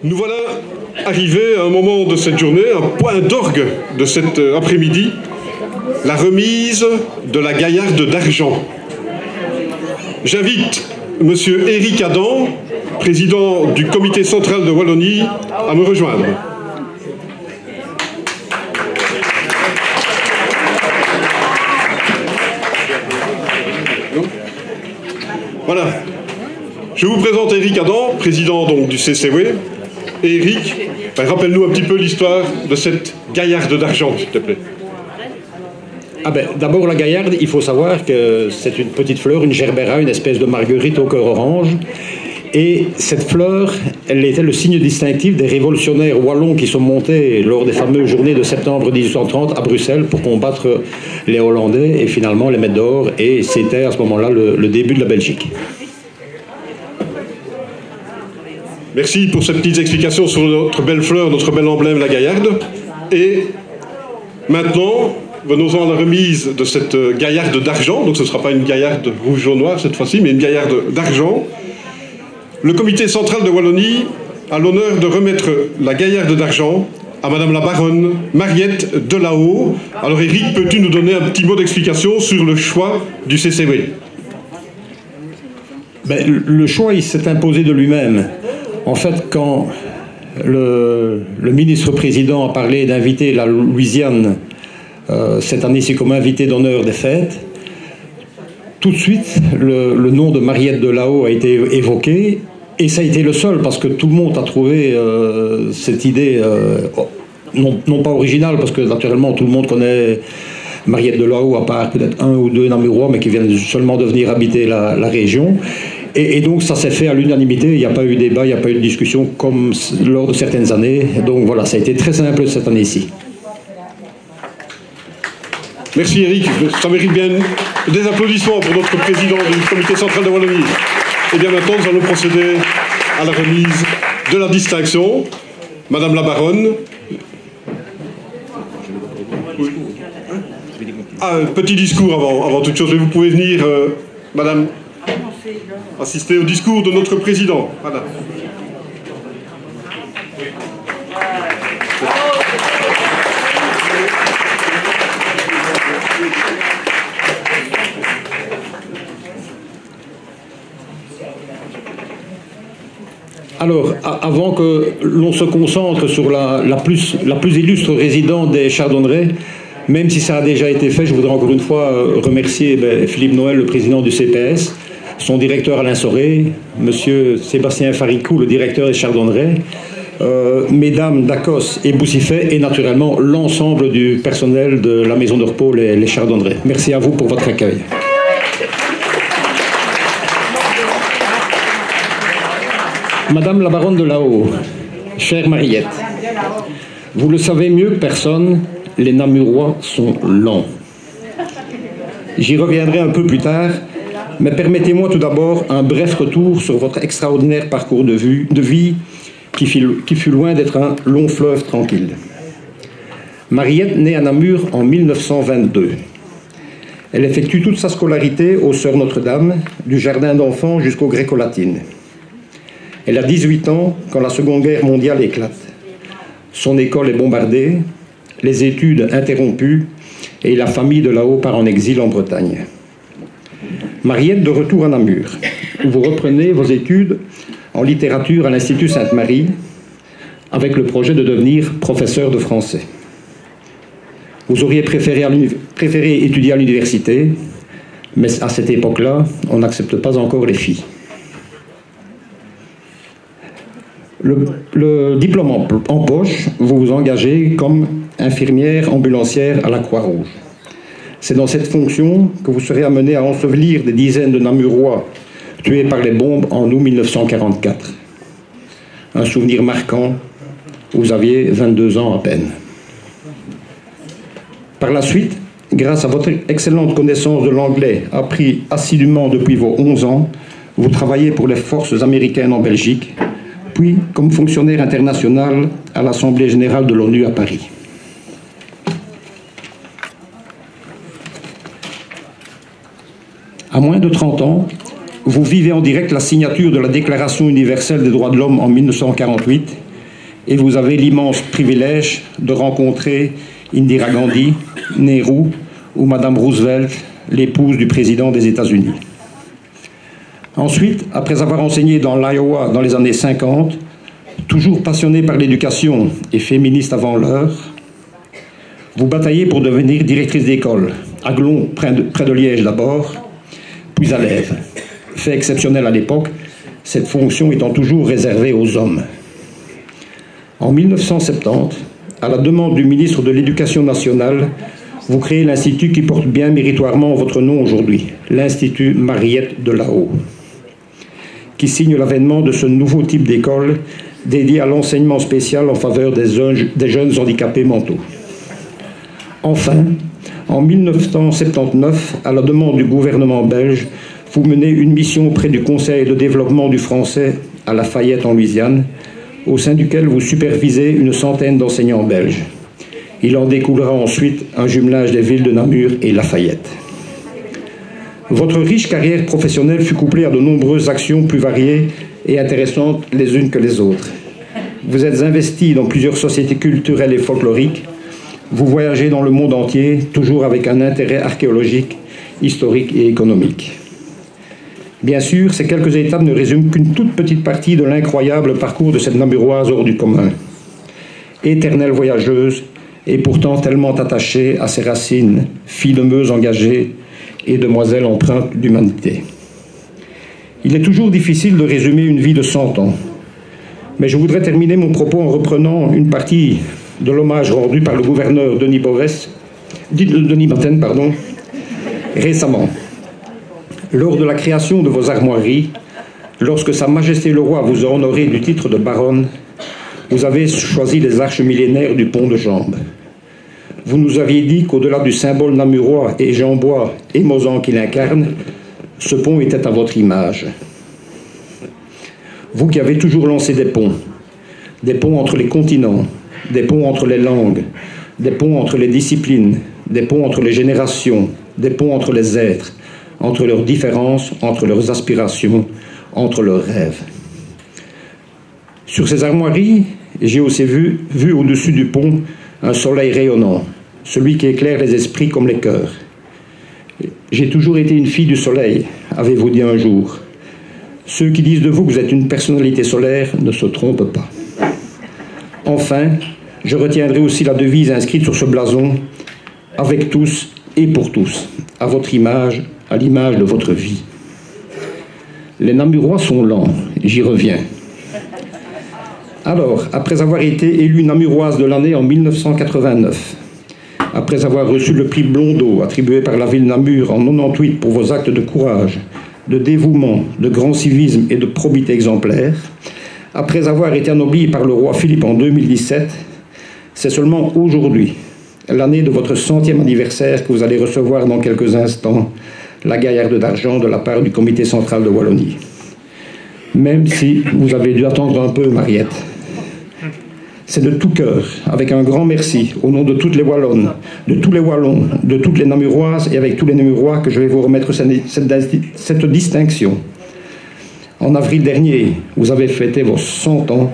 Nous voilà arrivés à un moment de cette journée, un point d'orgue de cet après-midi, la remise de la Gaillarde d'argent. J'invite M. Éric Adam, président du comité central de Wallonie, à me rejoindre. Voilà. Je vous présente Éric Adam, président donc, du CCW. Et Éric, rappelle-nous un petit peu l'histoire de cette Gaillarde d'argent, s'il te plaît. D'abord, la Gaillarde, il faut savoir que c'est une petite fleur, une gerbera, une espèce de marguerite au cœur orange. Et cette fleur, elle était le signe distinctif des révolutionnaires wallons qui sont montés lors des fameuses journées de septembre 1830 à Bruxelles pour combattre les Hollandais et finalement les mettre dehors. Et c'était à ce moment-là le début de la Belgique. Merci pour ces petites explications sur notre belle fleur, notre bel emblème, la Gaillarde. Et maintenant, venons-en à la remise de cette Gaillarde d'argent. Donc ce ne sera pas une Gaillarde rouge-jaune-noir cette fois-ci, mais une Gaillarde d'argent. Le comité central de Wallonie a l'honneur de remettre la Gaillarde d'argent à Madame la baronne Mariette Delahaut. Alors Éric, peux-tu nous donner un petit mot d'explication sur le choix du CCW? Le choix, il s'est imposé de lui-même. En fait, quand le ministre-président a parlé d'inviter la Louisiane cette année-ci comme invité d'honneur des fêtes, tout de suite, le nom de Mariette Delahaut a été évoqué, et ça a été le seul, parce que tout le monde a trouvé cette idée, non pas originale, parce que naturellement tout le monde connaît Mariette Delahaut, à part peut-être un ou deux Namurois, mais qui viennent seulement de venir habiter la région. Et donc ça s'est fait à l'unanimité, il n'y a pas eu débat, il n'y a pas eu de discussion comme lors de certaines années. Donc voilà, ça a été très simple cette année-ci. Merci Éric, ça mérite bien des applaudissements pour notre président du comité central de Wallonie. Et bien maintenant, nous allons procéder à la remise de la distinction. Madame la baronne. Un petit discours avant toute chose, mais vous pouvez venir, madame, assister au discours de notre président. Voilà. Alors, avant que l'on se concentre sur la plus illustre résidente des Chardonnerets, même si ça a déjà été fait, je voudrais encore une fois remercier Philippe Noël, le président du CPS, son directeur Alain Soré, monsieur Sébastien Faricou, le directeur des Chardonnerets, mesdames Dacos et Boussifet, et naturellement l'ensemble du personnel de la maison de repos, les Chardonnerets. Merci à vous pour votre accueil. Madame la baronne Delahaut, chère Mariette, vous le savez mieux que personne, les Namurois sont lents. J'y reviendrai un peu plus tard, mais permettez-moi tout d'abord un bref retour sur votre extraordinaire parcours de vie qui fut loin d'être un long fleuve tranquille. Mariette naît à Namur en 1922. Elle effectue toute sa scolarité aux Sœurs Notre-Dame, du jardin d'enfants jusqu'aux Gréco-latines. Elle a 18 ans quand la Seconde Guerre mondiale éclate. Son école est bombardée, les études interrompues et la famille de Delahaut part en exil en Bretagne. Mariette, de retour à Namur, où vous reprenez vos études en littérature à l'Institut Sainte-Marie avec le projet de devenir professeur de français. Vous auriez préféré étudier à l'université, mais à cette époque-là, on n'accepte pas encore les filles. Le diplôme en poche, vous vous engagez comme infirmière ambulancière à la Croix-Rouge. C'est dans cette fonction que vous serez amené à ensevelir des dizaines de Namurois tués par les bombes en août 1944. Un souvenir marquant, vous aviez 22 ans à peine. Par la suite, grâce à votre excellente connaissance de l'anglais appris assidûment depuis vos 11 ans, vous travaillez pour les forces américaines en Belgique, puis comme fonctionnaire international à l'Assemblée générale de l'ONU à Paris. À moins de 30 ans, vous vivez en direct la signature de la Déclaration universelle des droits de l'homme en 1948 et vous avez l'immense privilège de rencontrer Indira Gandhi, Nehru ou Madame Roosevelt, l'épouse du président des États-Unis. Ensuite, après avoir enseigné dans l'Iowa dans les années 50, toujours passionné par l'éducation et féministe avant l'heure, vous bataillez pour devenir directrice d'école, à Glon, près de Liège d'abord, puis à Lèves. Fait exceptionnel à l'époque, cette fonction étant toujours réservée aux hommes. En 1970, à la demande du ministre de l'Éducation nationale, vous créez l'institut qui porte bien méritoirement votre nom aujourd'hui, l'Institut Mariette de Lahaut, qui signe l'avènement de ce nouveau type d'école dédié à l'enseignement spécial en faveur des jeunes handicapés mentaux. Enfin, en 1979, à la demande du gouvernement belge, vous menez une mission auprès du Conseil de développement du français à Lafayette en Louisiane, au sein duquel vous supervisez une centaine d'enseignants belges. Il en découlera ensuite un jumelage des villes de Namur et Lafayette. Votre riche carrière professionnelle fut couplée à de nombreuses actions plus variées et intéressantes les unes que les autres. Vous êtes investi dans plusieurs sociétés culturelles et folkloriques. Vous voyagez dans le monde entier, toujours avec un intérêt archéologique, historique et économique. Bien sûr, ces quelques étapes ne résument qu'une toute petite partie de l'incroyable parcours de cette Namuroise hors du commun. Éternelle voyageuse et pourtant tellement attachée à ses racines, fille de Meuse engagée et demoiselle empreinte d'humanité. Il est toujours difficile de résumer une vie de 100 ans, mais je voudrais terminer mon propos en reprenant une partie de l'hommage rendu par le gouverneur Denis Maten, récemment. Lors de la création de vos armoiries, lorsque Sa Majesté le Roi vous a honoré du titre de baronne, vous avez choisi les arches millénaires du pont de Jambes. Vous nous aviez dit qu'au-delà du symbole namurois et jambois émouvant qu'il incarne, ce pont était à votre image. Vous qui avez toujours lancé des ponts entre les continents, des ponts entre les langues, des ponts entre les disciplines, des ponts entre les générations, des ponts entre les êtres, entre leurs différences, entre leurs aspirations, entre leurs rêves. Sur ces armoiries, j'ai aussi vu au-dessus du pont un soleil rayonnant, celui qui éclaire les esprits comme les cœurs. J'ai toujours été une fille du soleil, avez-vous dit un jour. Ceux qui disent de vous que vous êtes une personnalité solaire ne se trompent pas. Enfin, je retiendrai aussi la devise inscrite sur ce blason, avec tous et pour tous, à votre image, à l'image de votre vie. Les Namurois sont lents, j'y reviens. Alors, après avoir été élue Namuroise de l'année en 1989, après avoir reçu le prix Blondeau attribué par la ville de Namur en 98 pour vos actes de courage, de dévouement, de grand civisme et de probité exemplaire, après avoir été anobli par le roi Philippe en 2017, c'est seulement aujourd'hui, l'année de votre 100e anniversaire, que vous allez recevoir dans quelques instants la Gaillarde d'argent de la part du Comité central de Wallonie. Même si vous avez dû attendre un peu, Mariette. C'est de tout cœur, avec un grand merci, au nom de toutes les Wallonnes, de tous les Wallons, de toutes les Namuroises et avec tous les Namurois que je vais vous remettre cette distinction. En avril dernier, vous avez fêté vos 100 ans.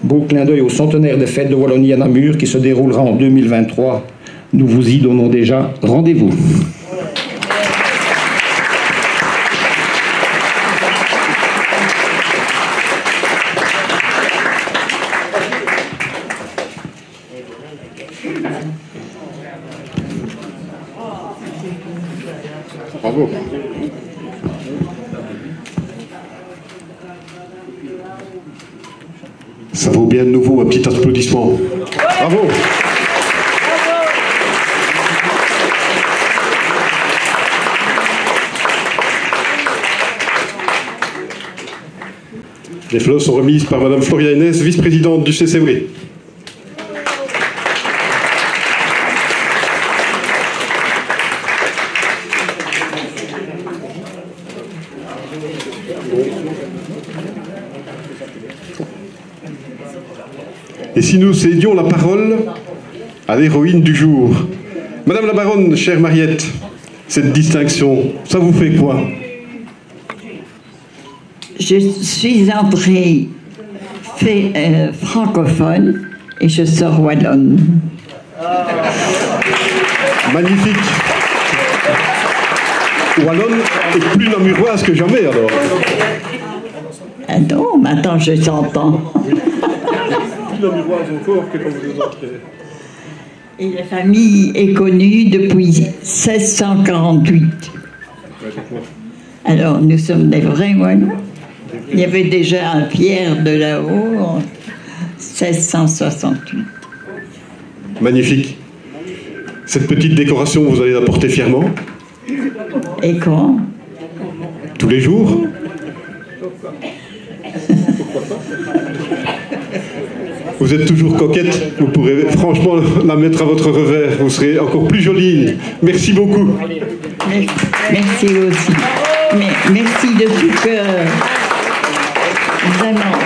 Beau clin d'œil au centenaire des fêtes de Wallonie à Namur qui se déroulera en 2023. Nous vous y donnons déjà rendez-vous. Bravo. Ça vaut bien de nouveau un petit applaudissement. Bravo. Les fleurs sont remises par Madame Floria Hennes, vice-présidente du CCV. Et si nous cédions la parole à l'héroïne du jour, Madame la baronne, chère Mariette, cette distinction, ça vous fait quoi? je suis entrée francophone et je sors wallonne. Magnifique. Wallonne est plus namuroise que jamais, alors. Ah non, maintenant je t'entends. Plus namuroise encore que quand vous entrez. Et la famille est connue depuis 1648. Alors, nous sommes des vrais Wallons. Il y avait déjà un Pierre de là-haut en 1668. Magnifique. Cette petite décoration, vous allez la porter fièrement? Et quand? Tous les jours? Vous êtes toujours coquette, vous pourrez franchement la mettre à votre revers, vous serez encore plus jolie. Merci beaucoup. Merci aussi. Mais merci de tout cœur. Vraiment,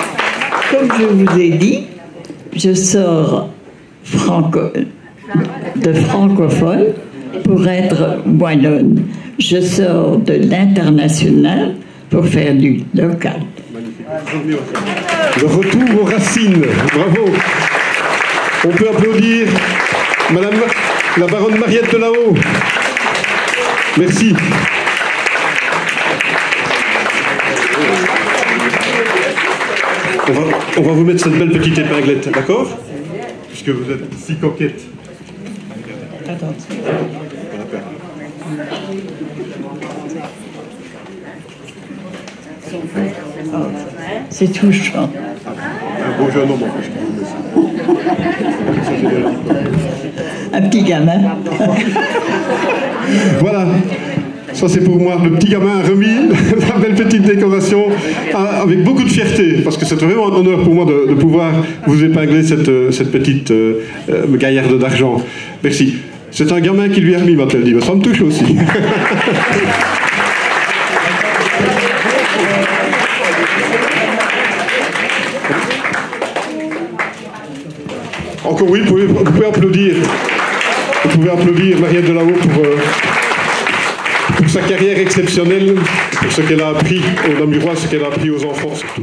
comme je vous ai dit, je sors de francophone pour être wallonne. Je sors de l'international pour faire du local. Le retour aux racines, bravo. On peut applaudir Madame la baronne Mariette de là-haut. Merci. On va vous mettre cette belle petite épinglette, d'accord? Puisque vous êtes si coquette. C'est touchant. Un beau jeune homme en plus. Un petit gamin. Voilà. Ça c'est pour moi, le petit gamin a remis la belle petite décoration avec beaucoup de fierté, parce que c'est vraiment un honneur pour moi de pouvoir vous épingler cette petite gaillarde d'argent. Merci. C'est un gamin qui lui a remis, m'a-t-elle dit. Ça me touche aussi. Encore oui, vous pouvez applaudir. Vous pouvez applaudir Mariette de là-haut pour sa carrière exceptionnelle, pour ce qu'elle a appris aux Namurois, ce qu'elle a appris aux enfants surtout.